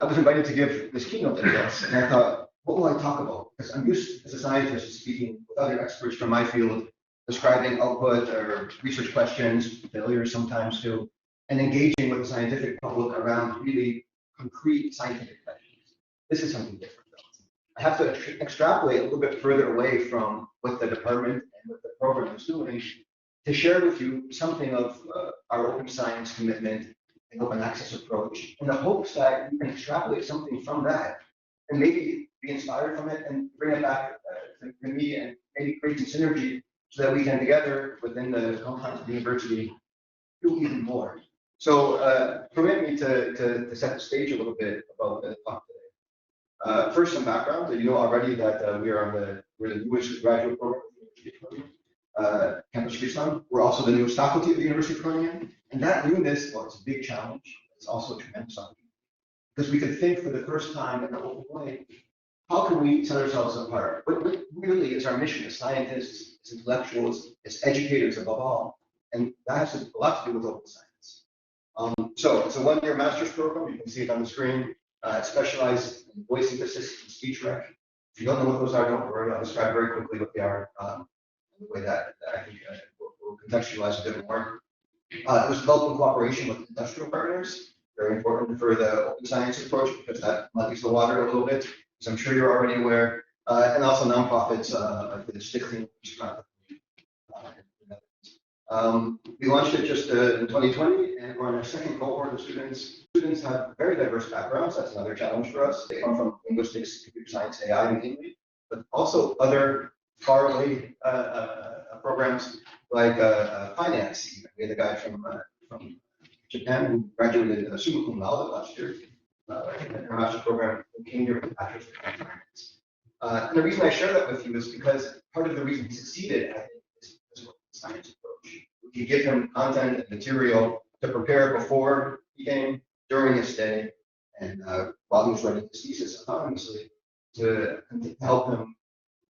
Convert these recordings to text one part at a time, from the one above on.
I was invited to give this keynote address, and I thought, what will I talk about? Because I'm used as a scientist to speaking with other experts from my field, describing output or research questions, failures sometimes too, and engaging with the scientific public around really concrete scientific questions. This is something different, though. I have to extrapolate a little bit further away from what the department and what the program is doing to share with you something of our open science commitment and open access approach, in the hopes that you can extrapolate something from that and maybe be inspired from it and bring it back to me and maybe create some synergy so that we can together within the confines of the university do even more. So permit me to set the stage a little bit about the talk today. First, some background. You know already that we're the newest graduate program at the University of Campus Fryslân. We're also the newest faculty at the University of Groningen. And that newness, well, it's a big challenge. It's also a tremendous opportunity. Because we could think for the first time in an open way, how can we set ourselves apart? What really is our mission as scientists, as intellectuals, as educators above all? And that has a lot to do with open science. So it's a one-year master's program. You can see it on the screen. It's specialized in voice synthesis and speech rec. If you don't know what those are, don't worry. I'll describe very quickly what they are in the way that I think we'll contextualize a bit more. It was developed in cooperation with industrial partners, very important for the open science approach because that muddies the water a little bit, as I'm sure you're already aware, and also nonprofits like the Stichting. We launched it just in 2020, and we're on our second cohort of students. Students have very diverse backgrounds. That's another challenge for us. They come from linguistics, computer science, AI mainly, but also other faraway programs like finance. We had a guy from Japan who graduated summa cum laude last year in our master's program who came here with a bachelor's degree in finance. And the reason I share that with you is because part of the reason he succeeded, I think, is because of the science approach. We give him content and material to prepare before he came, during his stay, and while he was writing his thesis autonomously to help him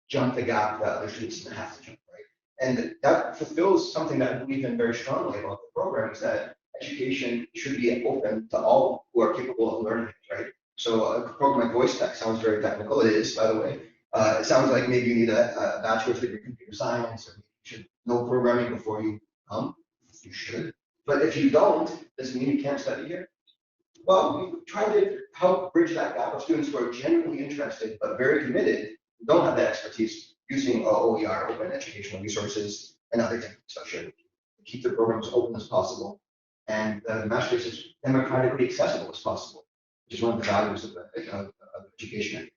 jump the gap that other students didn't have to jump, right? And that fulfills something that I believe in very strongly about the program, is that education should be open to all who are capable of learning, right? So a program like Voice Tech sounds very technical. It is, by the way. It sounds like maybe you need a bachelor's degree in computer science, or you should know programming before you come. You should. But if you don't, does it mean you can't study here? Well, we try to help bridge that gap of students who are genuinely interested but very committed, who don't have that expertise, using OER, open educational resources, and other infrastructure to keep the program as open as possible and the master's as democratically accessible as possible, which is one of the values of education.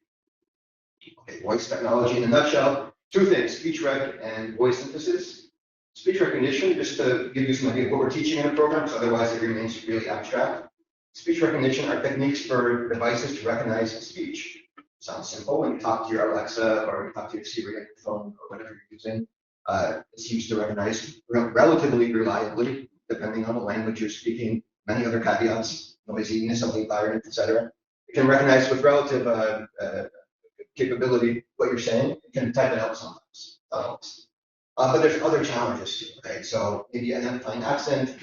Okay, voice technology in a nutshell, two things: speech rec and voice synthesis. Speech recognition, just to give you some idea of what we're teaching in the program, because otherwise it remains really abstract. Speech recognition are techniques for devices to recognize speech. Sounds simple. When you talk to your Alexa or you talk to your Siri on your phone or whatever you're using, it's used to recognize relatively reliably, depending on the language you're speaking, many other caveats, noisiness of the environment, etc. It can recognize with relative capability what you're saying. It can type it out sometimes, not always. But there's other challenges too, okay? So maybe identifying accent,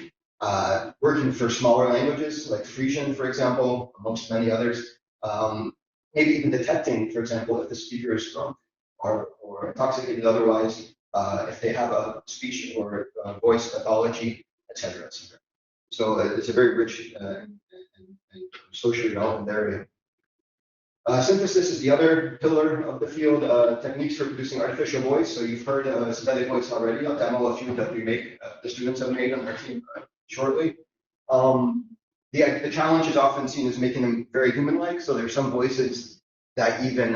working for smaller languages like Fryslan, for example, amongst many others. Maybe even detecting, for example, if the speaker is drunk or intoxicated otherwise, if they have a speech or voice pathology, etc., etc. So it's a very rich and socially relevant area. Synthesis is the other pillar of the field, techniques for producing artificial voice. So you've heard synthetic voice already. I'll demo a few that we make, the students have made on our team shortly. The challenge is often seen as making them very human-like. So there's some voices that even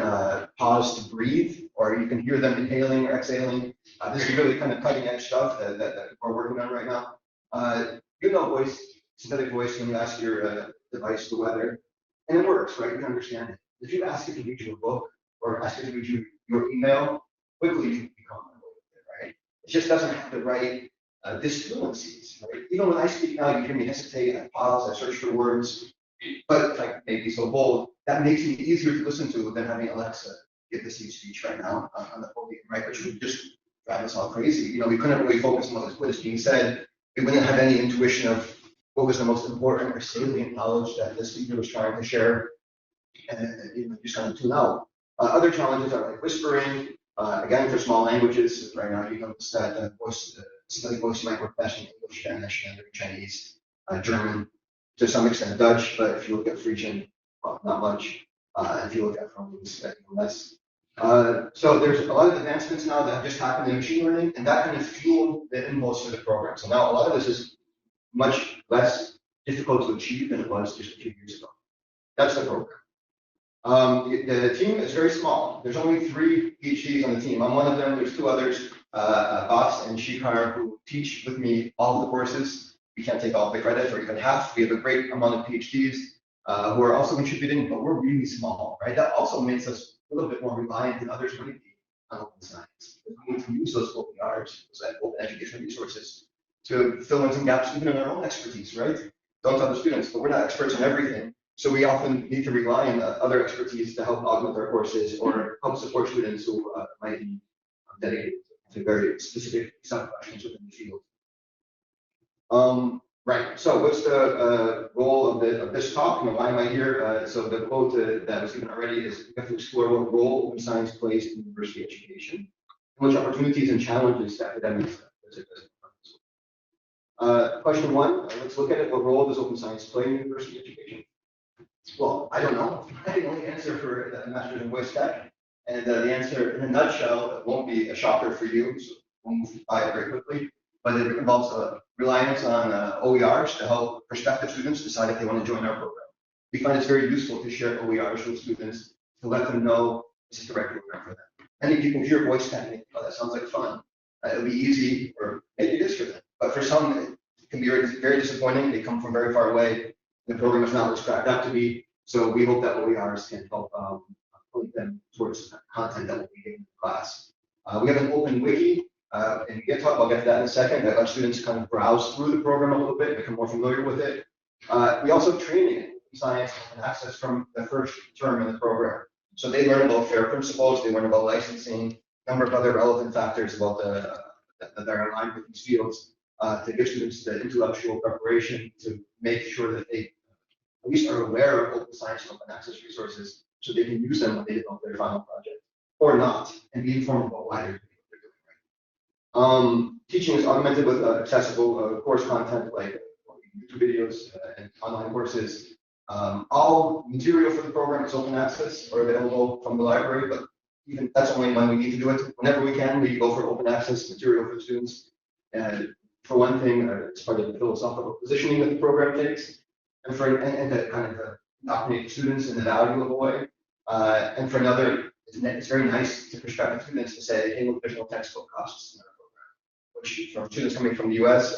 pause to breathe, or you can hear them inhaling or exhaling. This is really kind of cutting-edge stuff that we're working on right now. You know voice, synthetic voice, when you ask your device the weather, and it works, right? You can understand it. If you ask it to read you a book or ask it to read you your email, quickly you become familiar with it, right? It just doesn't have the right disfluencies, right? Even when I speak now, you hear me hesitate, I pause, I search for words, but like maybe so bold, that makes it easier to listen to than having Alexa give this huge speech right now on the podium, right? Which would just drive us all crazy. You know, we couldn't really focus on what is being said. We wouldn't have any intuition of what was the most important or salient knowledge that the speaker was trying to share. and just kind of tune out. Other challenges are like whispering. Again, for small languages, right now you notice that synthetic voice might work best in English, Spanish, Mandarin, Chinese, German, to some extent Dutch, but if you look at Fryslan, well, not much. If you look at Fryslân, less. So there's a lot of advancements now that have just happened in machine learning, and that kind of fueled the impulse for the program. So now a lot of this is much less difficult to achieve than it was just a few years ago. That's the program. The team is very small. There's only 3 PhDs on the team. I'm one of them. There's 2 others, Bas and Shikar, who teach with me all of the courses. We can't take all the credit or even half. We have a great amount of PhDs who are also contributing, but we're really small, right? That also makes us a little bit more reliant than others might be on open science. We need to use those OERs, those open educational resources, to fill in some gaps even in our own expertise, right? Don't tell the students, but we're not experts in everything. So we often need to rely on other expertise to help augment our courses or help support students who might be dedicated to very specific sub-questions within the field. Right, so what's the goal of this talk? Why am I here? So the quote that was given already is, we have to explore what role open science plays in university education, and which opportunities and challenges academics visit. Question 1, let's look at it. What role does open science play in university education? Well, I don't know. I can only answer for the Master's in Voice Tech. And the answer, in a nutshell, won't be a shocker for you, so we'll move by it very quickly. But it involves a reliance on OERs to help prospective students decide if they want to join our program. We find it's very useful to share OERs with students to let them know this is the right program for them. Many people hear voice tech and think, oh, that sounds like fun. It'll be easy, or maybe it is for them. But for some, it can be very disappointing. They come from very far away. The program is not what it's cracked out to be. So we hope that OERs can help point them towards content that will be given in class. We have an open wiki in GitHub. I'll get to that in a second. That lets students kind of browse through the program a little bit, become more familiar with it. We also have training in science and access from the first term in the program. So they learn about FAIR principles, they learn about licensing, a number of other relevant factors about that are aligned with these fields to give students the intellectual preparation to make sure that they at least are aware of open science and open access resources so they can use them when they develop their final project, or not, and be informed about why they're doing what they're doing, right? Teaching is augmented with accessible course content like YouTube videos and online courses. All material for the program is open access or available from the library, but even that's only when we need to do it. Whenever we can, we go for open access material for students. And for one thing, it's part of the philosophical positioning that the program takes, and to kind of indoctrinate students in the value of a way. And for another, it's very nice to prospective students to say, hey, look, there's no textbook costs in our program, which from students coming from the US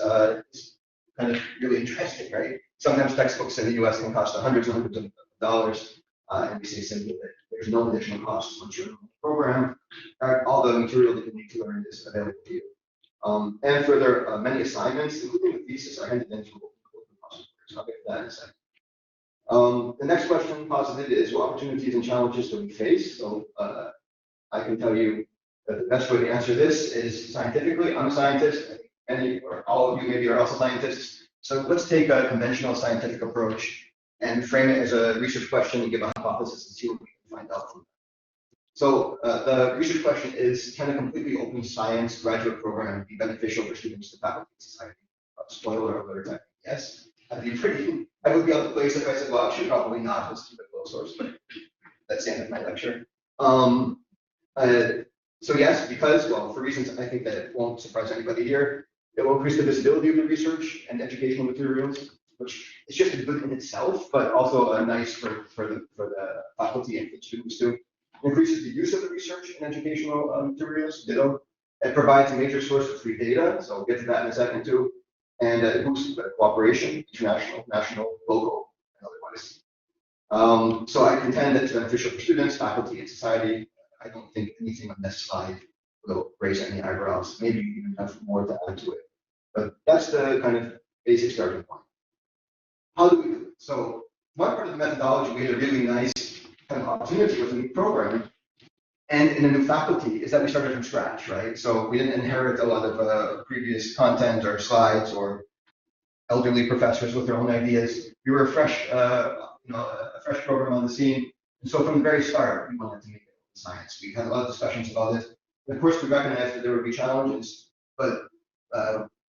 is kind of really interesting, right? Sometimes textbooks in the US can cost hundreds and hundreds of dollars, and we say simply that there's no additional costs once you're in the program. All the material that you need to learn is available to you. And further, many assignments, including the thesis, are handed in through open repositories. I'll get to that in a second. The next question posited is, what opportunities and challenges do we face? So I can tell you that the best way to answer this is scientifically. I'm a scientist. Many or all of you maybe are also scientists. So let's take a conventional scientific approach and frame it as a research question and give a hypothesis and see what we can find out from that. So the research question is, can a completely open science graduate program be beneficial for students to faculty and society? Spoiler alert, yes. I would be out of place if I said, well, actually probably not. Let's keep it closed source, but that's the end of my lecture. So yes, because, well, for reasons I think that it won't surprise anybody here, it will increase the visibility of the research and educational materials, which is just good in itself, but also nice for the faculty and for students too. It increases the use of the research and educational materials. It provides a major source of free data, so we'll get to that in a second too. And it boosts cooperation, international, national, local, and otherwise. So I contend that it's beneficial for students, faculty, and society. I don't think anything on this slide will raise any eyebrows. Maybe you even have more to add to it. But that's the kind of basic starting point. How do we do it? So one part of the methodology, we had a really nice kind of opportunity with a new program and in a new faculty is that we started from scratch, right? So we didn't inherit a lot of previous content or slides or elderly professors with their own ideas. We were a fresh program on the scene. And so from the very start, we wanted to make it science. We had a lot of discussions about it. And of course, we recognized that there would be challenges, but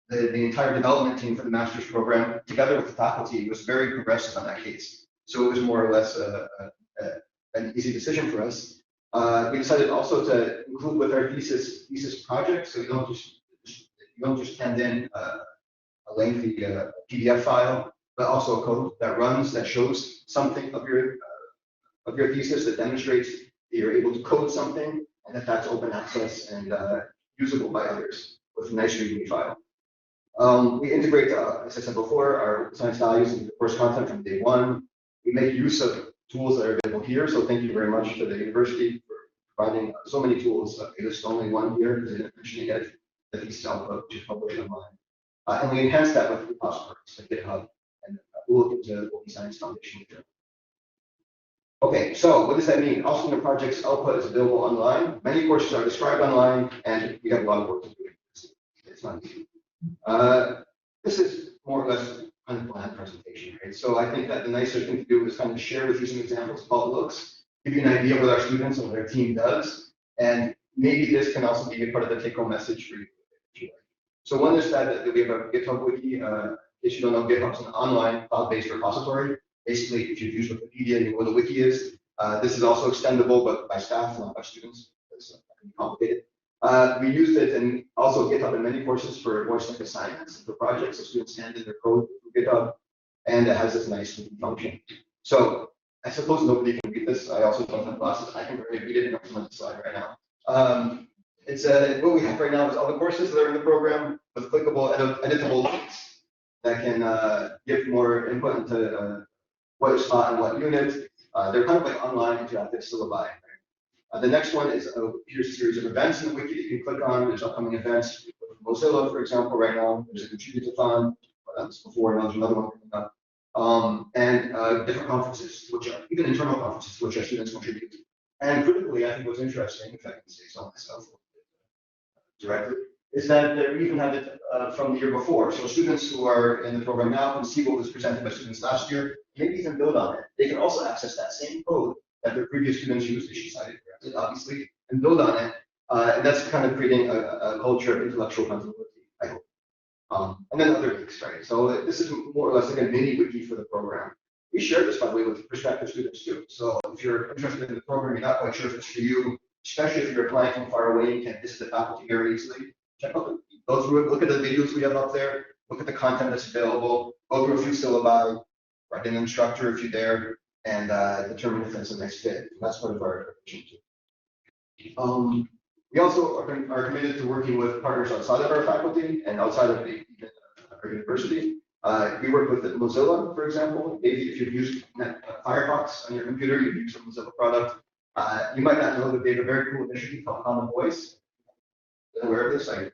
the entire development team for the master's program, together with the faculty, was very progressive on that case. So it was more or less an easy decision for us. We decided also to include with our thesis project, so you don't just hand in a lengthy PDF file, but also a code that runs, that shows something of your thesis, that demonstrates that you're able to code something, and that that's open access and usable by others with a nice README file. We integrate, as I said before, our science values into the course content from day one. We make use of tools that are available here, so thank you very much to the university for providing so many tools. It is only one here because I didn't mention it yet, the thesis output, which is published online. And we enhance that with repositories like GitHub, and we'll look into the Open Science Foundation here. Okay, so what does that mean? All student projects output is available online. Many courses are described online, and we have a lot of work to do. It's not easy. This is more or less unplanned presentation, right? So I think that the nicer thing to do is kind of share with you some examples of how it looks, give you an idea of what our students and what our team does, and maybe this can also be a part of the take-home message for you. So one is that we have a Github Wiki. In case you don't know, GitHub is an online cloud-based repository. Basically, if you've used Wikipedia, you know what a wiki is. This is also extendable, but by staff, not by students. It's complicated. We used it and also GitHub in many courses for voice-like assignments for projects. So students hand in their code through GitHub, and it has this nice function. So I suppose nobody can read this. I also don't have glasses. I can barely read it, and I'm on the slide right now. What we have right now is all the courses that are in the program with clickable, editable links that can give more input into what is taught in what unit. They're kind of like online interactive syllabi. The next one is here's a series of events in the wiki that you can click on. There's upcoming events with Mozilla, for example, right now. There's a contributor-thon. That was before, now there's another one coming up. And different conferences, which are even internal conferences, to which our students contribute. And critically, I think what's interesting, if I can say so myself directly, is that we even have it from the year before. So students who are in the program now can see what was presented by students last year, maybe even build on it. They can also access that same code that their previous students used, issue cited correctly, obviously, and build on it. And that's kind of creating a culture of intellectual continuity, I hope. And then other links, right? So this is more or less like a mini wiki for the program. We share this, by the way, with prospective students too. So if you're interested in the program, you're not quite sure if it's for you, especially if you're applying from far away, you can't visit the faculty very easily. Check out go through it, look at the videos we have up there, look at the content that's available, go through a few syllabi, write an instructor if you're there, and determine if that's a nice fit. That's part of our approach too. We also are committed to working with partners outside of our faculty and outside of our university. We work with Mozilla, for example. Maybe if you've used Firefox on your computer, you've used a Mozilla product. You might not know that they have a very cool initiative called Common Voice. Aware of this? I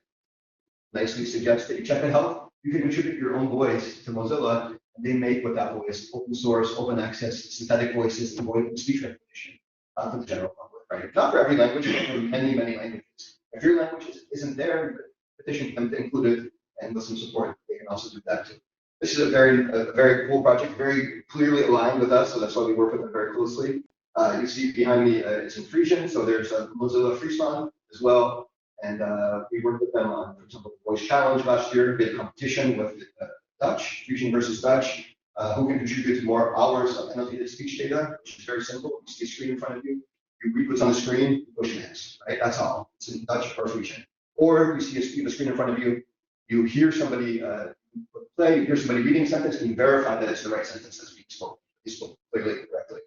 nicely suggest that you check it out. You can contribute your own voice to Mozilla, and they make with that voice open source, open access, synthetic voices, and voice speech recognition for the general public, right? Not for every language, but for many, many languages. If your language isn't there, petition them to include it and with some support, they can also do that too. This is a very cool project, very clearly aligned with us, so that's why we work with them very closely. You see behind me, it's in Fryslan, so there's a Mozilla Fryslan as well. And we worked with them on, for example, the voice challenge last year. We had a competition with Dutch, Fryslan versus Dutch, who can contribute to more hours of annotated speech data, which is very simple. You see a screen in front of you, you read what's on the screen, you push next, right? That's all. It's in Dutch or Fryslan. Or you see a screen in front of you, you hear somebody play, you hear somebody reading a sentence, and you verify that it's the right sentence that's being spoken. You spoke clearly, correctly.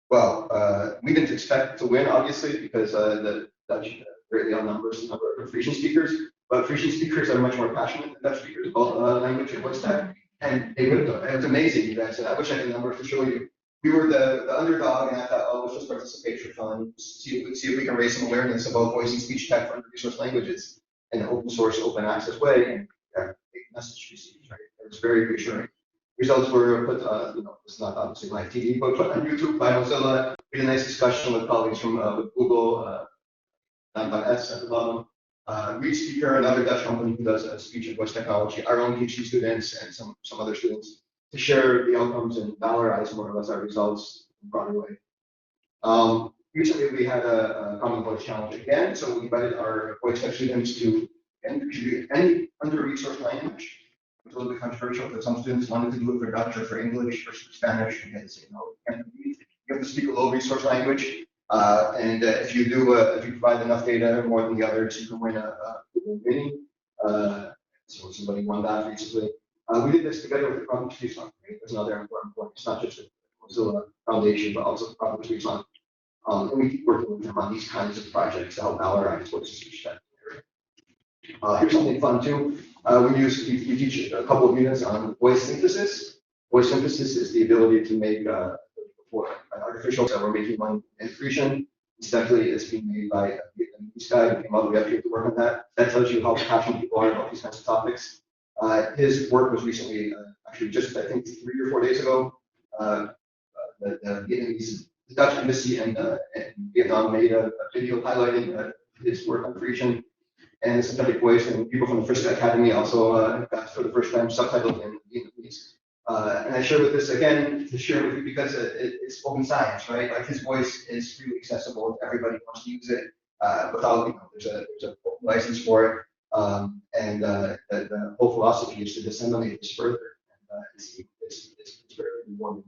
Well, we didn't expect to win, obviously, because the Dutch greatly outnumbers the number of Frisian speakers, but Frisian speakers are much more passionate than Dutch speakers about language and voice tech, and they would have done it. It was amazing, you guys. I wish I had the numbers to show you. We were the underdog, and I thought, oh, let's just participate for fun, see if we can raise some awareness about voice and speech tech for under-resourced languages in an open source, open access way, and big message received, right? It was very reassuring. Results were put, it's not obviously live TV, but put on YouTube by Mozilla. We had a nice discussion with colleagues from with Google, S at the bottom. Read Speaker, another Dutch company who does speech and voice technology, our own PhD students and some other students to share the outcomes and valorize more or less our results in a broader way. Recently, we had a common voice challenge again, so we invited our voice tech students to contribute any under-resourced language. It was a little bit controversial because some students wanted to do it for Dutch or for English or Spanish, and they had to say, no, you have to speak a low-resource language. If you do, if you provide enough data more than the others, you can win a Mini. So somebody won that recently. We did this together with the Problem Fryslan. Right? There's another important point. It's not just a Mozilla Foundation, but also the Problem Fryslan. And we keep working with them on these kinds of projects to help valorize voice to speech tech. Here's something fun too. We teach a couple of units on voice synthesis. Voice synthesis is the ability to make for an artificial. So we're making one in Fryslan. Incidentally, it's being made by a Vietnamese guy who came all the way up here to work on that. That tells you how passionate people are about these kinds of topics. His work was recently, actually just I think 3 or 4 days ago, the Vietnamese, the Dutch embassy in Vietnam made a video highlighting his work on Fryslan and synthetic voice, and people from the Fryslan Academy also got for the first time subtitled in Vietnamese. And I share with this again to share with you because it's open science, right? Like his voice is freely accessible. Everybody wants to use it without, there's a license for it. The whole philosophy is to disseminate this further. And it's very rewarding.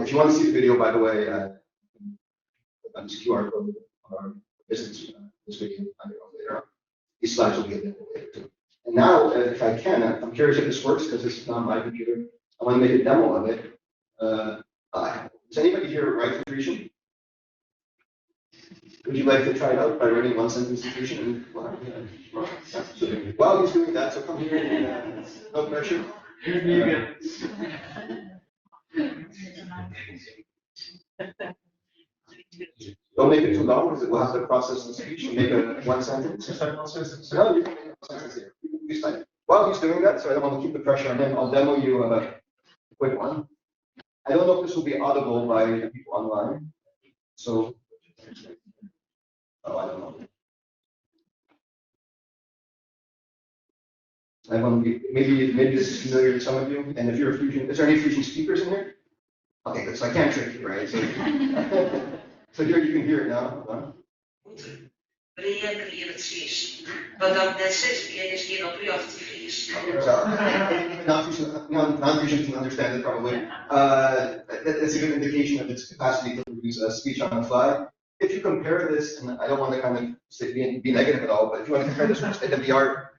If you want to see the video, by the way, on this QR code on our business this video later on. These slides will be available later too. And now, if I can, I'm curious if this works because this is not my computer. I want to make a demo of it. Does anybody here write for Fryslan? Would you like to try it out by writing one sentence in Fryslan? While he's doing that, so come here and no pressure. Don't make it too long because it will have to process the speech and make a one sentence. No, you can make a sentence here. While he's doing that, so I don't want to keep the pressure on him, I'll demo you a quick one. I don't know if this will be audible by the people online. So, I don't know. I want to be, maybe this is familiar to some of you. And if you're a Fryslan, is there any Fryslan speakers in here? Okay, good. So I can't trick you, right? So, so here you can hear it now. Reactief, wat dat net zegt, is hier op reactief. Non-Fryslan can understand it probably. That's a good indication of its capacity to produce speech on the fly. If you compare this, and I don't want to kind of say, be negative at all, but if you want to compare this with state of the art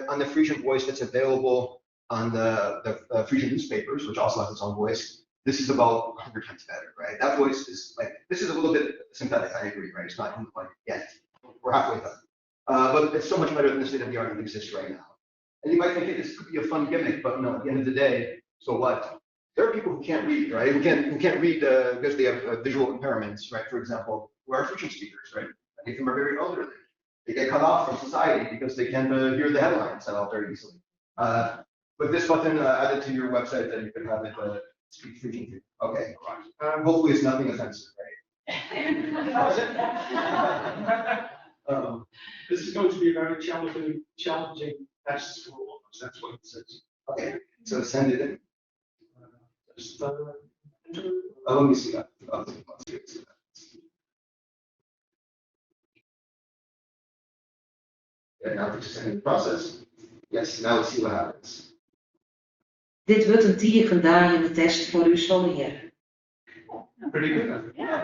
on the Fryslan voice that's available on the Fryslan newspapers, which also has its own voice, this is about 100 times better, right? That voice is like, this is a little bit synthetic, I agree, right? It's not like yet. We're halfway done. But it's so much better than the state of the art that exists right now. And you might think, hey, this could be a fun gimmick, but no, at the end of the day, so what? There are people who can't read, right? Who can't read because they have visual impairments, right? For example, who are Fryslan speakers, right? Many of them are very elderly. They get cut off from society because they can't hear the headlines very easily. With this button added to your website, then you can have it speak Fryslan to. Okay, hopefully it's nothing offensive, right? This is going to be a very challenging test for all of us. That's what it says. Okay, so send it in. Let me see that. Yeah, now we're just in the process. Yes, now let's see what happens. Dit wordt een 10 gedaan test voor uw sollier. Pretty good. Yeah.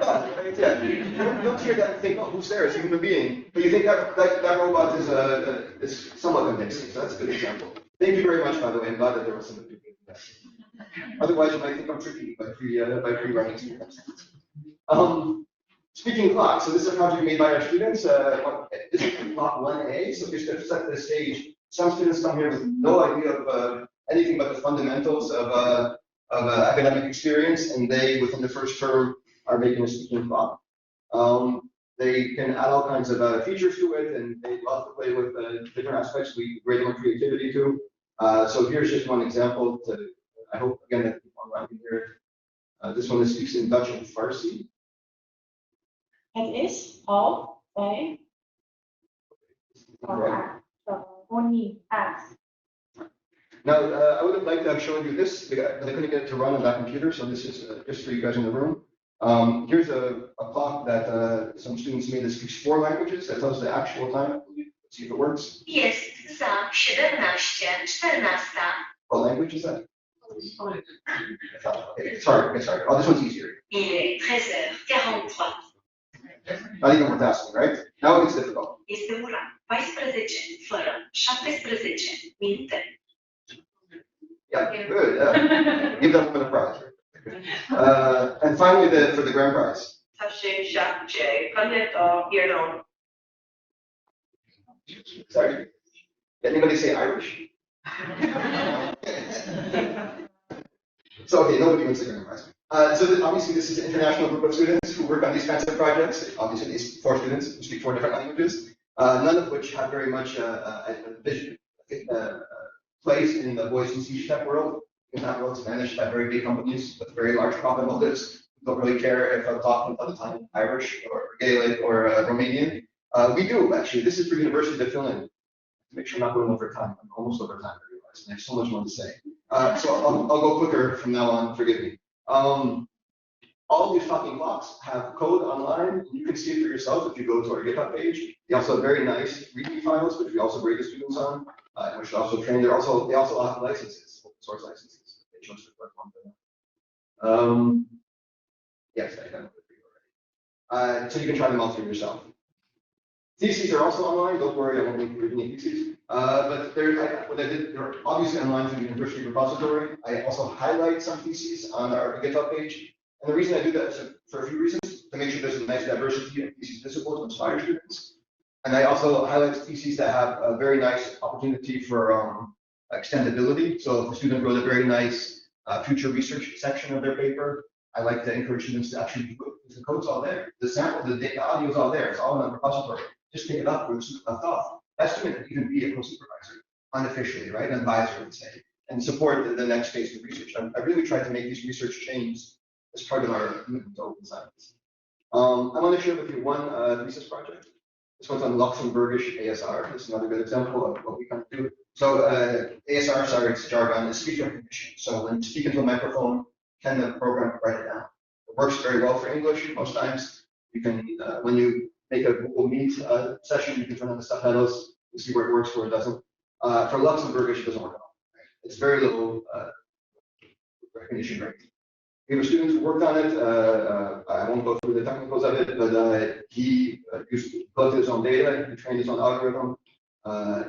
You don't hear that and think, oh, who's there? It's a human being. But you think that robot is somewhat convincing. So that's a good example. Thank you very much, by the way. I'm glad that there was some people. Otherwise, you might think I'm tricky by pre-running some. Speaking of clock, so this is a project made by our students. This is clock 1A. So just to set the stage, some students come here with no idea of anything but the fundamentals of academic experience, and they, within the first term, are making a speaking clock. They can add all kinds of features to it, and they love to play with different aspects. We grade them on creativity too. So here's just one example. I hope, again, that people online can hear it. This one speaks in Dutch and Farsi. Het is al bij Now, I would have liked to have shown you this, but I couldn't get it to run on that computer, so this is just for you guys in the room. Here's a plot that some students made that speaks 4 languages. That tells the actual time. Let's see if it works. Jest za 17:14. What language is that? Okay, sorry. Oh, this one's easier. Il est 13h43. Not even worth asking, right? Now it gets difficult. Este ora 14 fără 17 minute. Yeah, good. Give that woman a prize. And finally, for the grand prize. Sorry. Did anybody say Irish? So, okay, nobody wants the grand prize. Obviously, this is an international group of students who work on these kinds of projects. Obviously, these 4 students who speak 4 different languages, none of which have very much a vision, place in the voice and speech tech world. In that world, it's managed by very big companies with very large profit motives. Don't really care if I'm talking all the time Irish or Gaelic or Romanian. We do, actually. This is for university to fill in. Make sure I'm not going over time. I'm almost over time, I realize. And I have so much more to say. So I'll go quicker from now on, forgive me. All these fucking blocks have code online. You can see it for yourself if you go to our GitHub page. They also have very nice README files, which we also grade the students on. We should also train. They also offer licenses, open source licenses. They chose to work on them. Yes, I have it for you already. So you can try them out for yourself. Theses are also online. Don't worry, I won't be reading any theses. But they're obviously online through the university repository. I also highlight some theses on our GitHub page. And the reason I do that is for a few reasons: to make sure there's a nice diversity of theses visible to inspire students. And I also highlight theses that have a very nice opportunity for extendability. So if a student wrote a very nice future research section of their paper, I like to encourage students to actually do it, because the code's all there. The sample, the audio is all there. It's all in the repository. Just pick it up where it's left off. That student can even be a co-supervisor, unofficially, right? An advisor, would say, and support the next phase of research. I really tried to make these research chains as part of our commitment to open science. I want to share with you one thesis project. This one's on Luxembourgish ASR. This is another good example of what we kind of do. So ASR, sorry, it's jargon, is speech recognition. So when you speak into a microphone, can the program write it down? It works very well for English most times. You can, when you make a Google Meet session, you can turn on the subtitles and see where it works, where it doesn't. For Luxembourgish, it doesn't work at all. Right? It's very little recognition rate. We have a student who worked on it. I won't go through the technicals of it, but he collected his own data, he trained his own algorithm,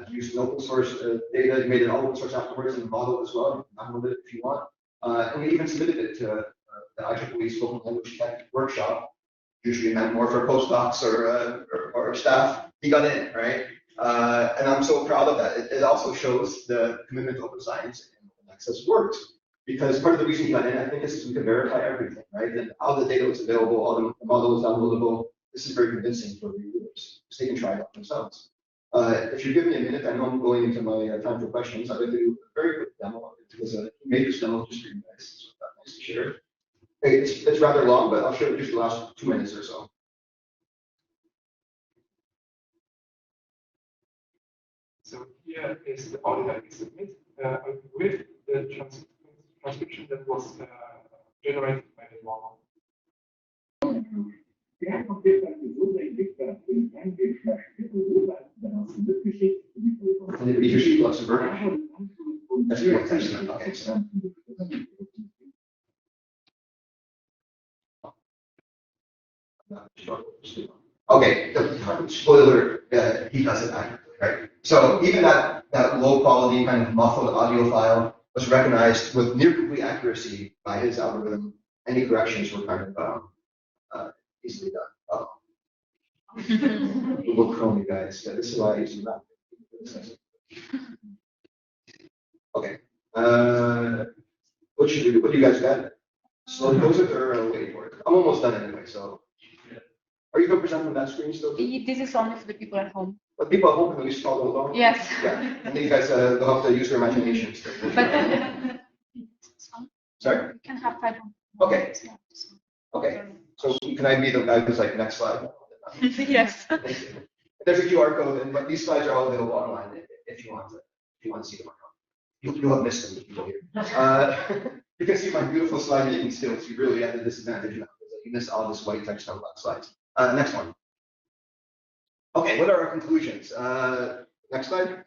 he used an open source data, he made an open source afterwards and model as well. You can download it if you want. And we even submitted it to the IEEE Spoken Language Tech Workshop, usually meant more for postdocs or staff. He got in, right? And I'm so proud of that. It also shows the commitment to open science and open access works. Because part of the reason he got in, I think, is we can verify everything, right? And all the data was available, all the model was downloadable. This is very convincing for reviewers, because they can try it out themselves. If you give me a minute, I know I'm going into my time for questions. I'd like to do a very quick demo of it, because he made this demo just for you guys, so that's nice to share. It's rather long, but I'll show you just the last 2 minutes or so. So here is the audio that we submit with the transcription that was generated by the model. And if you speak Luxembourgish, that's great. Okay, so. Okay, the spoiler, he does it accurately, right? So even that low quality kind of muffled audio file was recognized with near complete accuracy by his algorithm. Any corrections were kind of easily done. Oh. Google Chrome, you guys. Yeah, this is why I use that. Okay. What should we do? What do you guys got? Slow close it or wait for it? I'm almost done anyway, so. Are you going to present from that screen still? This is only for the people at home. But people at home can at least follow along? Yes. Yeah, and then you guys they'll have to use their imaginations. But Sorry? we can have 5 minutes. Okay. Okay. So can I be the guy who's like, next slide? Yes. There's a QR code, but these slides are all available online if you want to see them. You'll have missed them if you go here. You can see my beautiful slide making skills. You really have the disadvantage now because you miss all this white text on black slides. Next one. Okay, what are our conclusions? Next slide.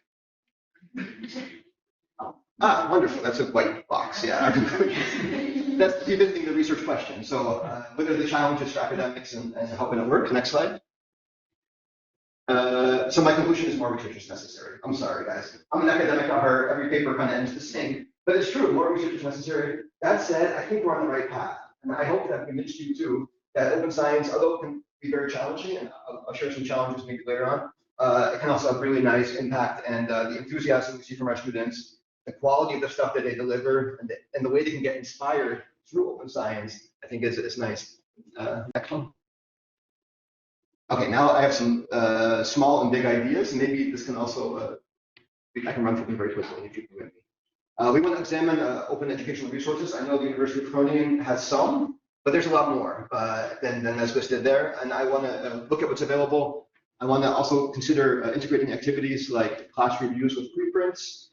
Wonderful. That's a white box. Yeah, our conclusions. That's revisiting the research question. So, what are the challenges for academics and helping it work? Next slide. So my conclusion is more research is necessary. I'm sorry, guys. I'm an academic. Every paper kind of ends the same, but it's true. More research is necessary. That said, I think we're on the right path, and I hope that convinced you too that open science, although it can be very challenging, and I'll share some challenges maybe later on, it can also have really nice impact, and the enthusiasm we see from our students, the quality of the stuff that they deliver, and the way they can get inspired through open science, I think is nice. Next one. Okay, now I have some small and big ideas, and maybe this can also, I can run through them very quickly if you can with me. We want to examine open educational resources. I know the University of Groningen has some, but there's a lot more than as listed there, and I want to look at what's available. I want to also consider integrating activities like class reviews with preprints.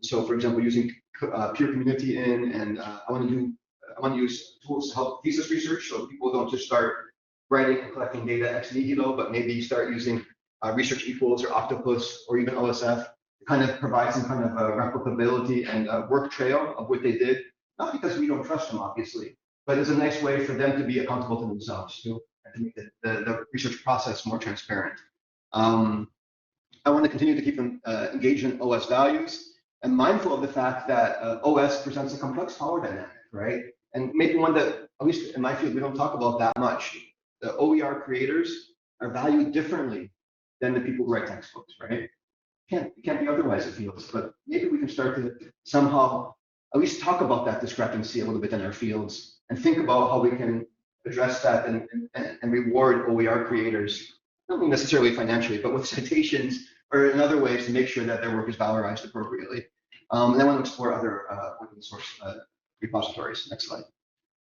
So, for example, using peer community and I want to use tools to help thesis research, so people don't just start writing and collecting data ex nihilo, but maybe start using Research Equals or Octopus or even OSF to kind of provide some kind of replicability and work trail of what they did. Not because we don't trust them, obviously, but it's a nice way for them to be accountable to themselves too, and to make the research process more transparent. I want to continue to keep them engaged in OS values and mindful of the fact that OS presents a complex power dynamic, right? And maybe one that, at least in my field, we don't talk about that much. The OER creators are valued differently than the people who write textbooks, right? It can't be otherwise, it feels, but maybe we can start to somehow at least talk about that discrepancy a little bit in our fields and think about how we can address that and reward OER creators, not necessarily financially, but with citations or in other ways to make sure that their work is valorized appropriately. And I want to explore other open source repositories. Next slide.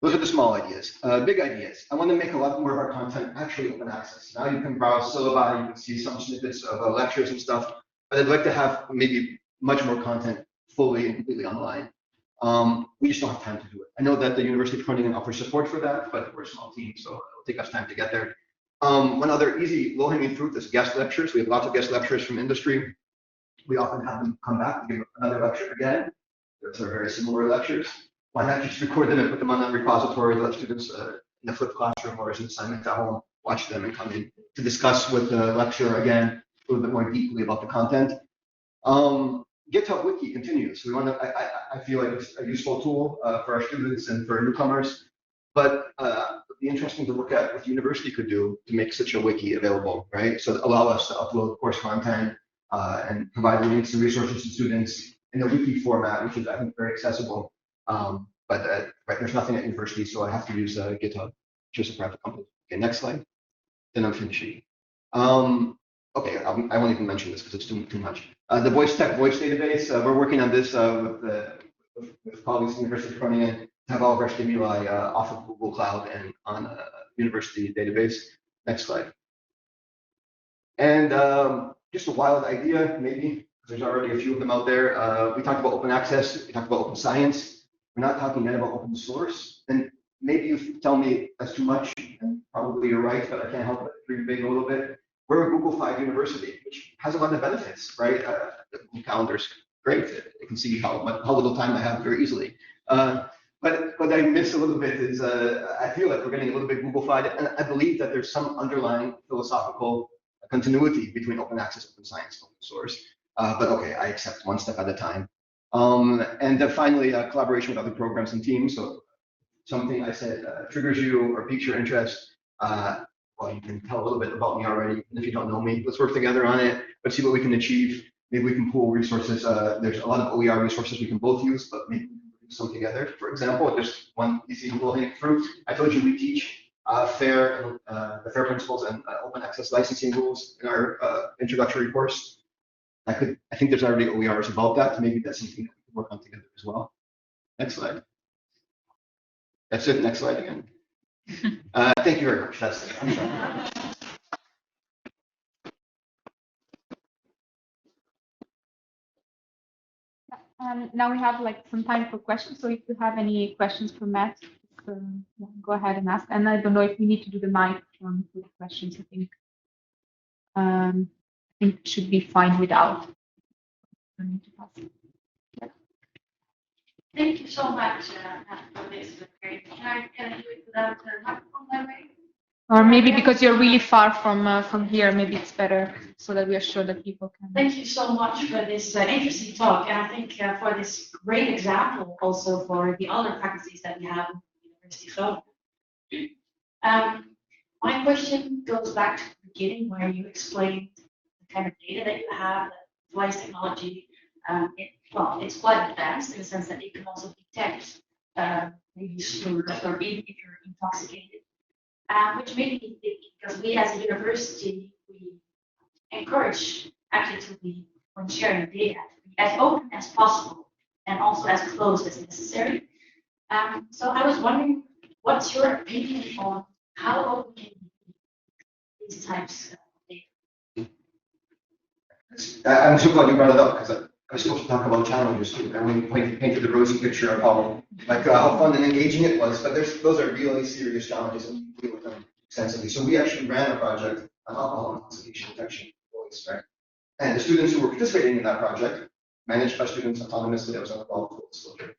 Those are the small ideas. Big ideas. I want to make a lot more of our content actually open access. Now you can browse syllabi, you can see some snippets of lectures and stuff, but I'd like to have maybe much more content fully and completely online. We just don't have time to do it. I know that the University of Groningen offers support for that, but we're a small team, so it'll take us time to get there. One other easy low-hanging fruit is guest lectures. We have lots of guest lecturers from industry. We often have them come back and give another lecture again. Those are very similar lectures. Why not just record them and put them on a repository, let students in the flipped classroom or as an assignment at home watch them and come in to discuss with the lecturer again a little bit more deeply about the content. Github Wiki continues. We want to. I feel like it's a useful tool for our students and for newcomers, but it'd be interesting to look at what the university could do to make such a wiki available, right? So allow us to upload course content and provide links and resources to students in a wiki format, which is I think very accessible. But right, there's nothing at university, so I have to use GitHub, which is a private company. Okay, next slide. Then I'm finishing. Okay, I won't even mention this because it's too much. The Voice Tech Voice database, we're working on this with colleagues at the University of Groningen to have all of our stimuli off of Google Cloud and on a university database. Next slide. And just a wild idea, maybe, because there's already a few of them out there. We talked about open access, we talked about open science. We're not talking yet about open source. And maybe you tell me that's too much, and probably you're right, but I can't help but dream big a little bit. We're a Google-fied university, which has a lot of benefits, right? The Google Calendar's great. You can see how little time I have very easily. But what I miss a little bit is I feel like we're getting a little bit Google-fied, and I believe that there's some underlying philosophical continuity between open access, open science, open source. But okay, I accept one step at a time. And then finally, collaboration with other programs and teams. So something I said triggers you or piques your interest. Well, you can tell a little bit about me already. And if you don't know me, let's work together on it. Let's see what we can achieve. Maybe we can pool resources. There's a lot of OER resources we can both use, but maybe we can do some together. For example, just one easy low-hanging fruit. I told you we teach the FAIR principles and open access licensing rules in our introductory course. I think there's already OERs about that. Maybe that's something that we can work on together as well. Next slide. That's it. Next slide again. Thank you very much. That's it. I'm sorry. Now we have like some time for questions. So if you have any questions for Matt, yeah, go ahead and ask. And I don't know if we need to do the mic for the questions. I think it should be fine without. I need to pass. Thank you so much for this. Great. Can I do it without the microphone by the way? Or maybe because you're really far from here, maybe it's better so that we are sure that people can. Thank you so much for this interesting talk, and I think for this great example also for the other faculties that we have at the University of Groningen. My question goes back to the beginning where you explained the kind of data that you have, the device technology. It's quite advanced in the sense that it can also detect maybe slurs or even if you're intoxicated. Which made me think, because we as a university, we encourage actually to be, when sharing data, to be as open as possible and also as closed as necessary. So I was wondering, what's your opinion on how open can be these types of data? I'm so glad you brought it up because I was supposed to talk about challenges too, and we painted the rosy picture of how fun and engaging it was, but those are really serious challenges and we deal with them extensively. So we actually ran a project on alcohol intoxication detection, right? And the students who were participating in that project, managed by students autonomously, that was on the full disclosure,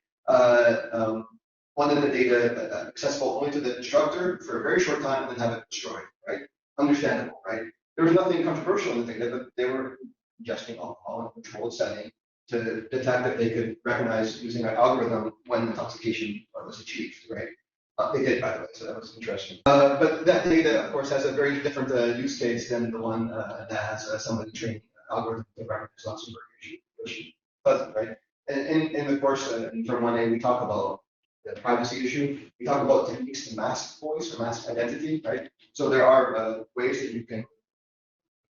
wanted the data accessible only to the instructor for a very short time and then have it destroyed, right? Understandable, right? There was nothing controversial in the data, but they were ingesting alcohol in a controlled setting to detect that they could recognize using an algorithm when intoxication was achieved, right? They did, by the way, so that was interesting. But that data, of course, has a very different use case than the one that has somebody trained algorithm to recognize Luxembourgish, which doesn't, right? And in the course in Term 1A, we talk about the privacy issue. We talk about techniques to mask voice or mask identity, right? So there are ways that you can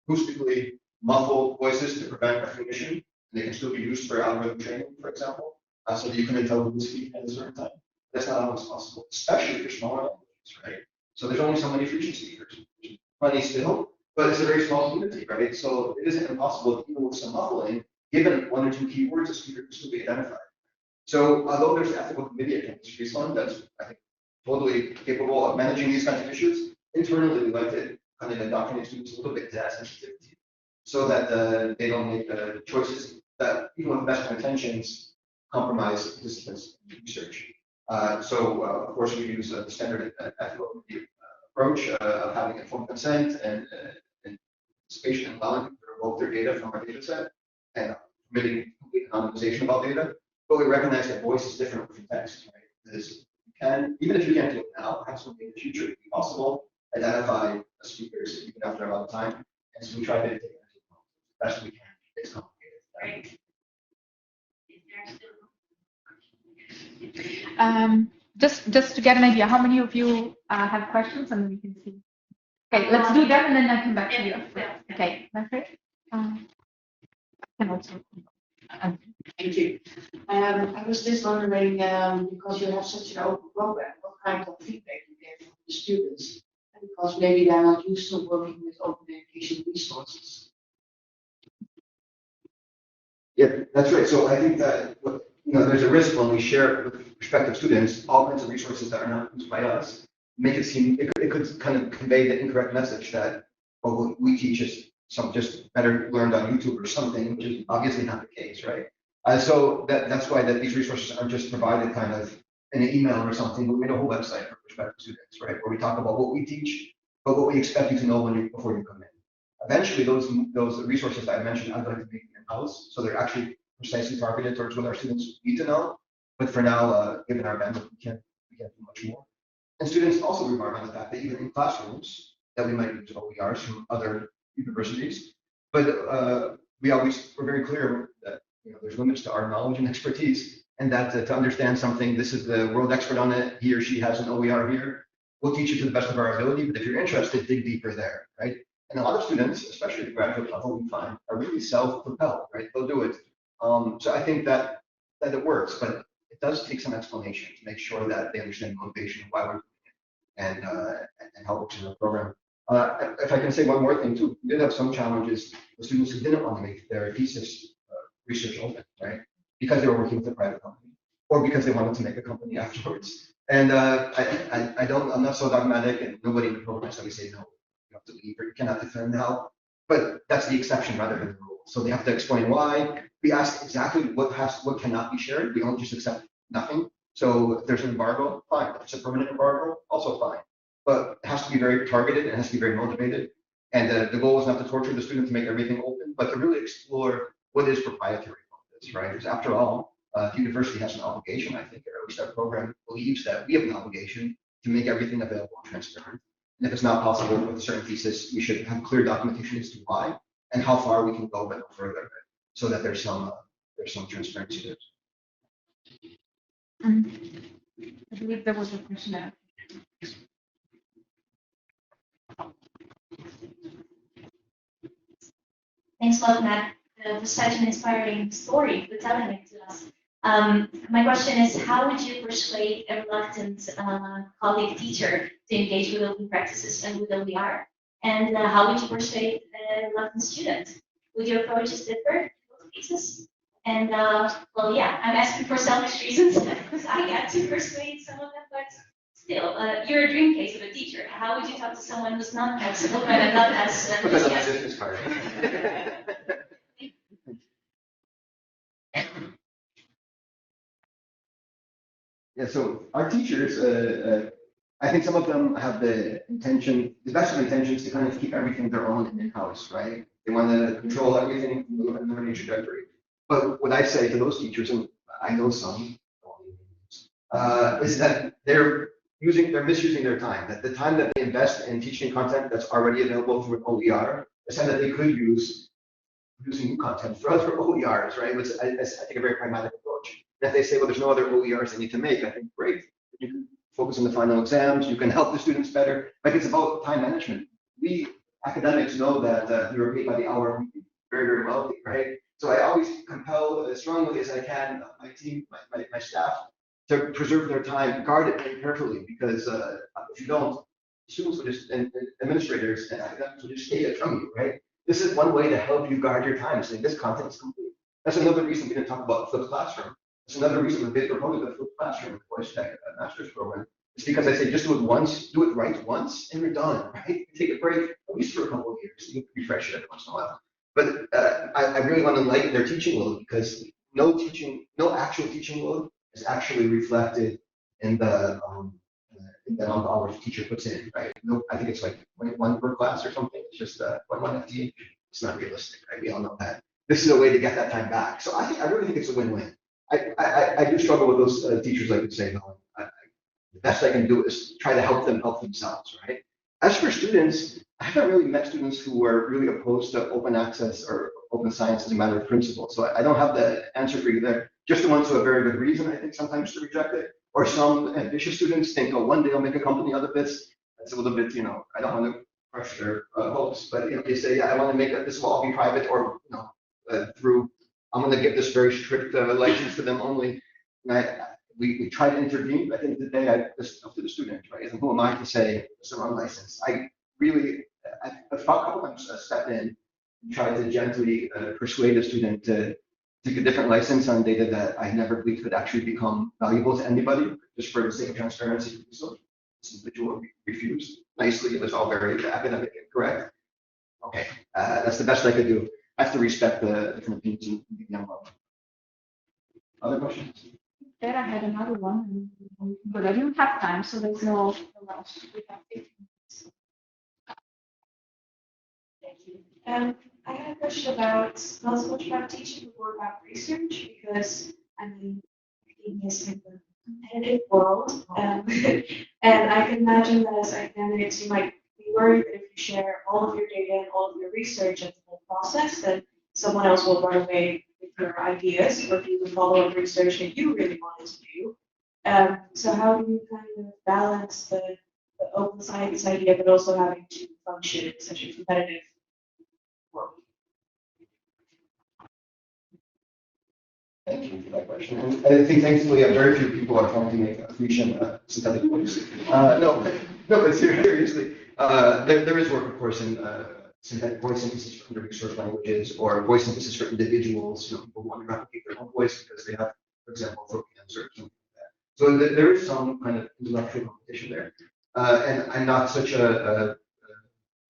acoustically muffle voices to prevent recognition. They can still be used for algorithm training, for example, so that you can tell who to speak at a certain time. That's not always possible, especially for smaller languages, right? So there's only so many Frisian speakers, plenty still, but it's a very small community, right? So it isn't impossible, even with some muffling, given one or two keywords, a speaker can still be identified. So although there's an ethical committee at Fryslân that's, I think, totally capable of managing these kinds of issues, internally we like to kind of indoctrinate students a little bit to that sensitivity, so that they don't make choices that, even with the best intentions, compromise participants in research. Of course, we use the standard ethical approach of having informed consent and participation and allowing people to revoke their data from our data set and permitting complete anonymization about data. But we recognize that voice is different from text, right? Because you can, even if you can't do it now, perhaps in the future it be possible, identify speakers even after a lot of time. And so we try to take it as best we can. It's complicated. Right. Is there still Just to get an idea, how many of you have questions, and then we can see. Okay, let's do that, and then I come back to you. Okay, Manfred. Can also. Thank you. I was just wondering, because you have such an open program, what kind of feedback you get from the students? Because maybe they're not used to working with open education resources. Yeah, that's right. So I think that there's a risk when we share with prospective students all kinds of resources that are not used by us. Make it seem it could kind of convey the incorrect message that what we teach is some just better learned on YouTube or something, which is obviously not the case, right? So that's why these resources aren't just provided kind of in an email or something, but we made a whole website for prospective students, right? Where we talk about what we teach, but what we expect you to know before you come in. Eventually, those resources that I mentioned, I'm going to make in-house, so they're actually precisely targeted towards what our students need to know. But for now, given our bandwidth, we can't do much more. And students also remark on the fact that even in classrooms, that we might use OERs from other universities, but we're very clear that there's limits to our knowledge and expertise, and that to understand something, this is the world expert on it, he or she has an OER here. We'll teach you to the best of our ability, but if you're interested, dig deeper there, right? And a lot of students, especially at the graduate level, we find, are really self-propelled, right? They'll do it. So I think that it works, but it does take some explanation to make sure that they understand the motivation, why we're doing it, and how it works in the program. If I can say one more thing too, we did have some challenges with students who didn't want to make their thesis research open, right? Because they were working with a private company, or because they wanted to make a company afterwards. And I'm not so dogmatic, and nobody in the program necessarily say no, you have to leave or you cannot defend now. But that's the exception rather than the rule. So they have to explain why. We ask exactly what cannot be shared. We don't just accept nothing. So if there's an embargo, fine. If it's a permanent embargo, also fine. But it has to be very targeted and it has to be very motivated. And the goal is not to torture the student to make everything open, but to really explore what is proprietary about this, right? Because after all, the university has an obligation, I think, or at least our program believes that we have an obligation to make everything available and transparent. And if it's not possible with a certain thesis, we should have clear documentation as to why and how far we can go, but no further, so that there's some transparency there. I believe there was a question there. Thanks a lot, Matt. For such an inspiring story for telling it to us. My question is, how would you persuade a reluctant colleague teacher to engage with open practices and with OER? And how would you persuade a reluctant student? Would your approaches differ in both cases? And well, yeah, I'm asking for selfish reasons because I get to persuade some of them, but still, you're a dream case of a teacher. How would you talk to someone who's not as open and not as Because of my business card. Yeah, so our teachers, I think some of them have the intention, the best of intentions to kind of keep everything their own in-house, right? They want to control everything from the learning trajectory. But what I say to those teachers, and I know some, is that they're misusing their time. That the time that they invest in teaching content that's already available through OER is time that they could use using new content for other OERs, right? Which I think a very pragmatic approach. And if they say, well, there's no other OERs they need to make, I think great. You can focus on the final exams. You can help the students better. Like it's about time management. We academics know that we were paid by the hour very, very wealthy, right? So I always compel as strongly as I can my team, my staff, to preserve their time, guard it very carefully, because if you don't, students will just, and administrators and academics will just take it from you, right? This is one way to help you guard your time, saying this content is complete. That's another reason we didn't talk about flipped classroom. That's another reason we're big proponent of flipped classroom in the voice tech master's program. It's because I say just do it once, do it right once, and you're done, right? Take a break, at least for a couple of years, you can refresh it every once in a while. But I really want to lighten their teaching load, because no actual teaching load is actually reflected in the amount of hours the teacher puts in, right? No, I think it's like 1 per class or something. It's just 1 FTE. It's not realistic, right? We all know that. This is a way to get that time back. So I really think it's a win-win. I do struggle with those teachers like to say, no, the best I can do is try to help them help themselves, right? As for students, I haven't really met students who are really opposed to open access or open science as a matter of principle. So I don't have the answer for you there. Just the ones who have very good reason, I think, sometimes to reject it. Or some ambitious students think, oh, one day I'll make a company out of this. That's a little bit, I don't want to crush their hopes, but they say, yeah, I want to make it, this will all be private, or I'm going to give this very strict license to them only. And we try to intervene, but at the end of the day, it's up to the student, right? And who am I to say it's the wrong license? I a couple times step in and try to gently persuade a student to take a different license on data that I never believed could actually become valuable to anybody, just for the sake of transparency. So this individual refused nicely. It was all very academic and correct. Okay, that's the best I could do. I have to respect the different opinions and leave them alone. Other questions? There I had another one, but I didn't have time, so there's no rush. We have 15 minutes. Thank you. I had a question about not so much about teaching, but more about research, because I mean, academia is kind of a competitive world, and I can imagine that as academics, you might be worried that if you share all of your data and all of your research and the whole process, then someone else will run away with your ideas, or do the follow-up research that you really wanted to do. So how do you kind of balance the open science idea, but also having to function in such a competitive world? Thank you for that question. And I think thankfully very few people are trying to make a Fryslan synthetic voice. No, but seriously, there is work, of course, in synthetic voice synthesis for under resource languages, or voice synthesis for individuals. People who want to replicate their own voice because they have, for example, throat cancer or something like that. So there is some kind of intellectual competition there. And I'm not such a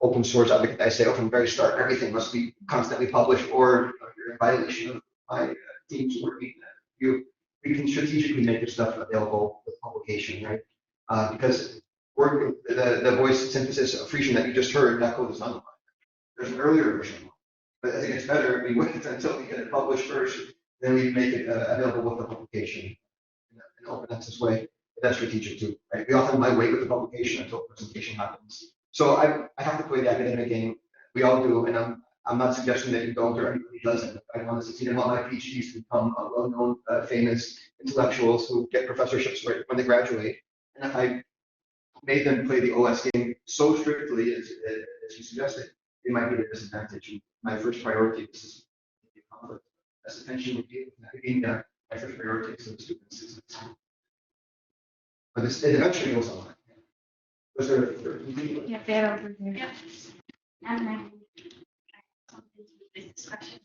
open source advocate. I say, oh, from the very start, everything must be constantly published, or you're in violation of my team's working. We can strategically make this stuff available with publication, right? Because the voice synthesis of Fryslan that you just heard, that code is not online. There's an earlier version, but as it gets better, we wait until we get it published first, then we make it available with the publication in an open access way. That's strategic too, right? We often might wait with the publication until presentation happens. So I have to play the academic game. We all do, and I'm not suggesting that you don't or anybody doesn't. I want to succeed. I want my PhDs to become well-known, famous intellectuals who get professorships right when they graduate. And if I made them play the OS game so strictly as you suggested, it might be a disadvantage. And my first priority is conflict. As attention with academia, my first priority is the students. But it eventually goes online. Was there Yeah, there over there. Yeah. And then something to this discussion.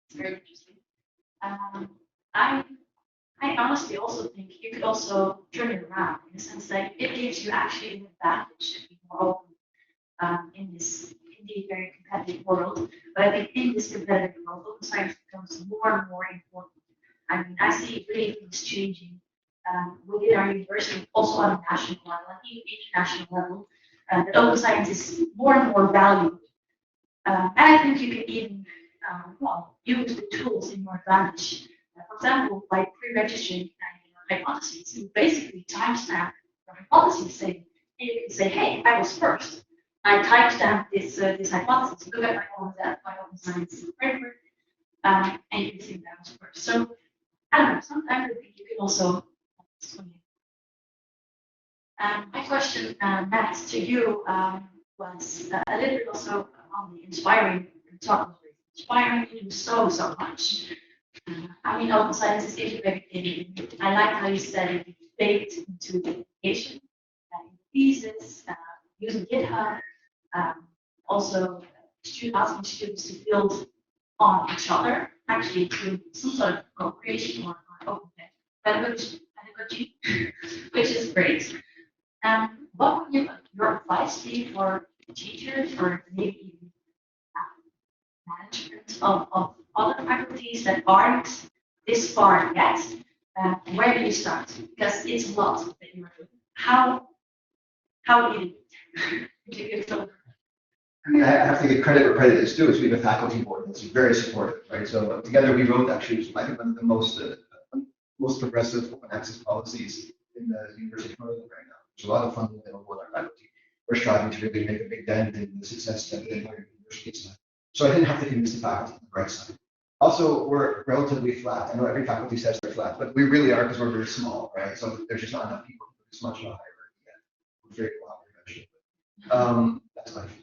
It's very interesting. I honestly also think you could also turn it around in the sense that it gives you actually an advantage to be more open in this indeed very competitive world. But I think in this competitive world, open science becomes more and more important. I mean, I see really things changing within our university, also on a national level and even international level. That open science is more and more valued. And I think you can even use the tools in your advantage. For example, like pre-registering hypotheses, you basically timestamp your hypotheses, saying you can say, "Hey, I was first. I timestamp this hypothesis. Look at my open science framework, and you can see that I was first." So I don't know. Sometimes I think you can also. My question, Matt, to you was a little bit also on the inspiring talk. Inspiring you do so much. I mean, open science is integrated in. I like how you said it baked into the application, thesis, using GitHub, also asking students to build on each other, actually through some sort of co-creation or open pedagogy, which is great. What would your advice be for teachers or maybe even management of other faculties that aren't this far yet? Where do you start? Because it's a lot that you are doing. How do you do it? I mean, I have to give credit where credit is due. We have a faculty board that's very supportive, right? So together we wrote actually, I think, one of the most progressive open access policies in the University of Northern right now. There's a lot of funding available with our faculty. We're striving to really make a big dent in the success that the entire university has. So I didn't have to convince the faculty on the right side. Also, we're relatively flat. I know every faculty says they're flat, but we really are because we're very small, right? So there's just not enough people. It's much of a hierarchy yet. We're very collaborative, actually. That's life.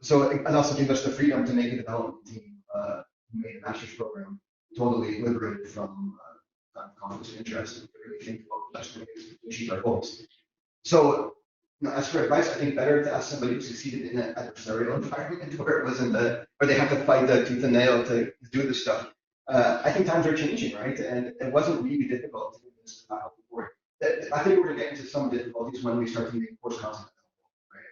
So it also gives us the freedom to make a development team who made a master's program totally liberated from conflicts of interest and really think about the best ways to achieve our goals. So, as for advice, I think better to ask somebody who succeeded in an adversarial environment where it wasn't where they have to fight the tooth and nail to do this stuff. I think times are changing, right? And it wasn't really difficult to do this before. I think we're going to get into some difficulties when we start to make course content available, right?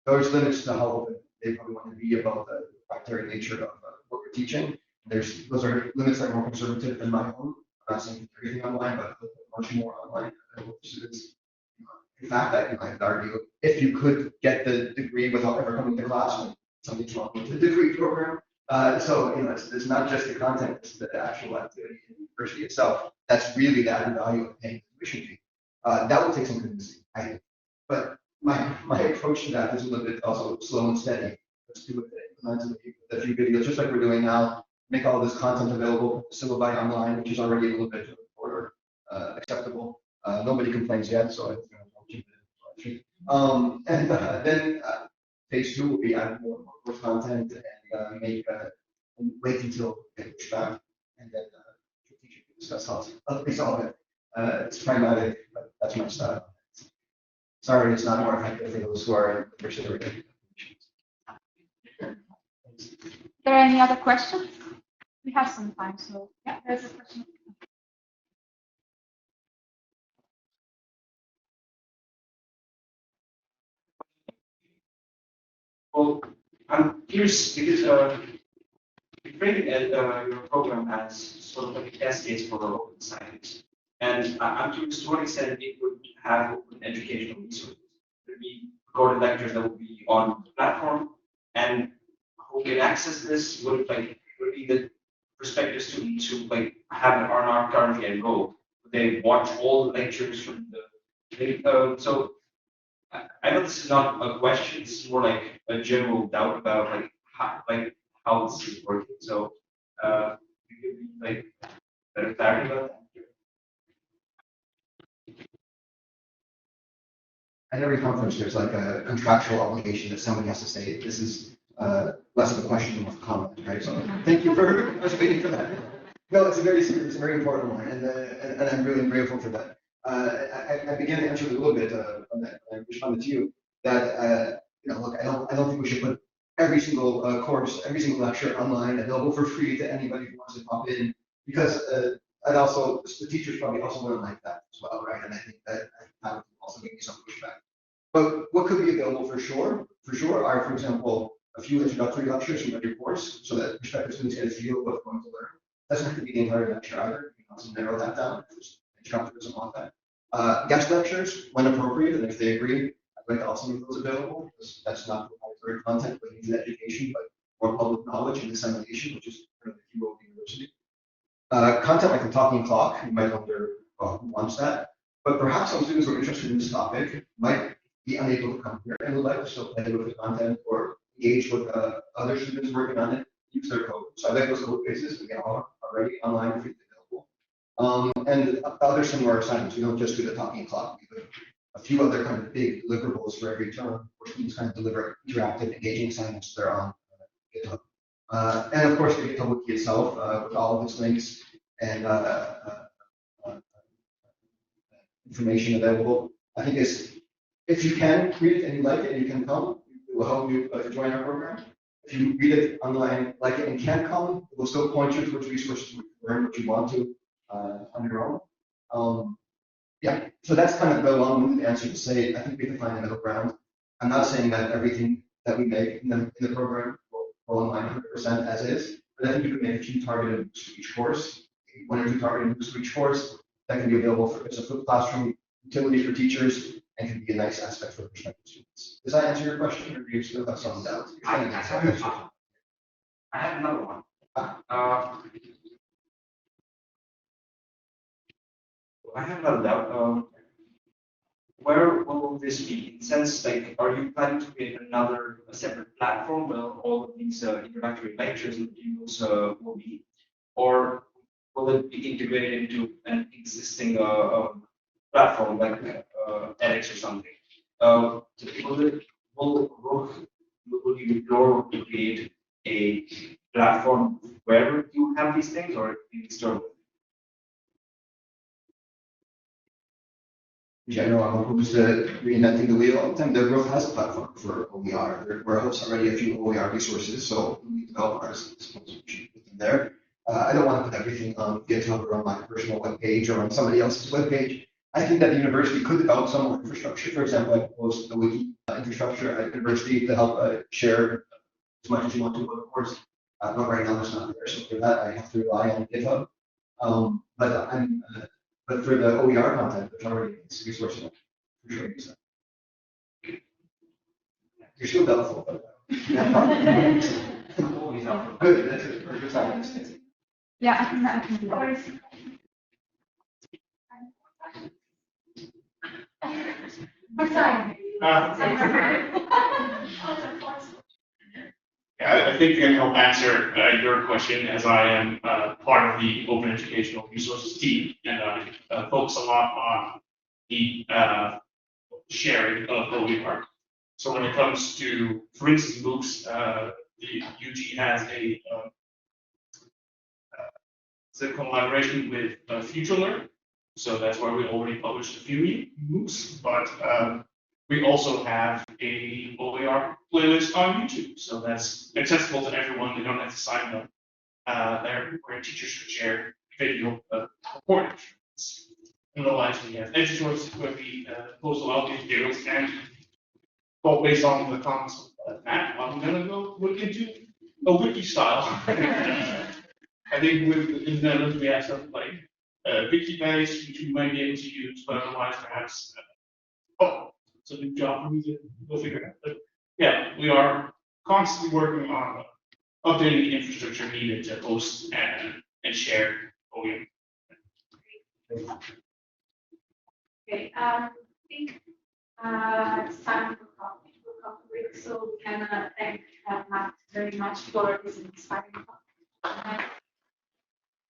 There's limits to how open they probably want to be about the proprietary nature of what we're teaching. Those are limits that are more conservative than my own. I'm not saying everything online, but much more online. Students. In fact, I could argue if you could get the degree without ever coming to class, something's wrong with the degree program. So it's not just the content; it's the actual activity in the university itself. That's really the added value of paying the tuition fee. That will take some convincing, I think. But my approach to that is a little bit also slow and steady. Let's do it. Implement a few videos, just like we're doing now. Make all this content available, syllabi online, which is already a little bit more acceptable. Nobody complains yet, so I think then phase 2 will be add more course content and wait until it gets back and then strategically discuss how to resolve it. It's pragmatic, but that's my style. Sorry, it's not more effective for those who are pursuing it. Are there any other questions? We have some time, so yeah, there's a question. Well, I'm curious because you frame your program as sort of like a test case for open science. And I'm curious to what extent it would have open educational resources. Would be recorded lectures that would be on the platform, and who can access this would be the prospective students who are not currently enrolled. Would they watch all the lectures from the so I know this is not a question, this is more like a general doubt about how this is working. So you give me better clarity about that. At every conference, there's like a contractual obligation that somebody has to say, this is less of a question than a comment, right? So thank you for waiting for that. No, it's a very serious, it's a very important one, and I'm really grateful for that. I began to answer a little bit on that. I responded to you that look, I don't think we should put every single course, every single lecture online available for free to anybody who wants to pop in, because and also the teachers probably also wouldn't like that as well, right? And I think that would also give me some pushback. But what could be available for sure are, for example, a few introductory lectures from every course, so that prospective students get a feel of what they're going to learn. Doesn't have to be the entire lecture either. You can also narrow that down if the instructor doesn't want that. Guest lectures, when appropriate, and if they agree, I'd like to also make those available, because that's not proprietary content, but into education, but more public knowledge and dissemination, which is kind of the key role of the university. Content like the talking clock, you might wonder, well, who wants that? But perhaps some students who are interested in this topic might be unable to come here and would like to still play with the content or engage with other students working on it, use their code. So I like those code bases, again, are already online and freely available. And other similar assignments, we don't just do the talking clock, we do a few other kind of big deliverables for every term, where students kind of deliver interactive, engaging assignments that are on GitHub. And of course, the Github Wiki itself, with all of its links and information available. I think if you can read it and you like it and you can come, it will help you to join our program. If you read it online, like it, and can't come, it will still point you towards resources to learn what you want to on your own. Yeah, so that's kind of the long-winded answer to say I think we have to find a middle ground. I'm not saying that everything that we make in the program will go online 100% as is, but I think you can make a few targeted boosts to each course, 1 or 2 targeted boosts to each course that can be available for as a flipped classroom utility for teachers and can be a nice aspect for prospective students. Does that answer your question, or do you still have some doubts? I have another one. I have another doubt. Where will this be? In the sense, are you planning to create a separate platform where all of these introductory lectures and videos will be, or will it be integrated into an existing platform like edX or something? Will you explore to create a platform wherever you have these things, or external? In general, I'm opposed to reinventing the wheel all the time. The Growth has a platform for OER. There hosts already a few OER resources, so we develop ours there. I don't want to put everything on GitHub or on my personal webpage or on somebody else's webpage. I think that the university could develop some more infrastructure. For example, I proposed the wiki infrastructure at university to help share as much as you want to, of course. But right now, it's not there. So for that, I have to rely on GitHub. But for the OER content, there's already this resource for sure. You're still doubtful, but good. That's a good sign. Yeah, I can do that. Yeah, I think I can help answer your question, as I am part of the Open Educational Resources team, and I focus a lot on the sharing of OER. So when it comes to, for instance, MOOCs, the UG has a collaboration with FutureLearn. So that's where we already published a few MOOCs, but we also have a OER playlist on YouTube. So that's accessible to everyone. They don't have to sign up there, where teachers can share video recordings. And otherwise, we have editors where we post a lot of these videos, and Well, based on the comments of Matt, I'm gonna go look into a wiki style. I think in the Netherlands we have something like Wikibase, which we might be able to use, but otherwise perhaps it's a new job for me to go figure it out. But yeah, we are constantly working on updating the infrastructure needed to host and share OEM. Okay, I think it's time for coffee break, so we can thank Matt very much for this inspiring talk.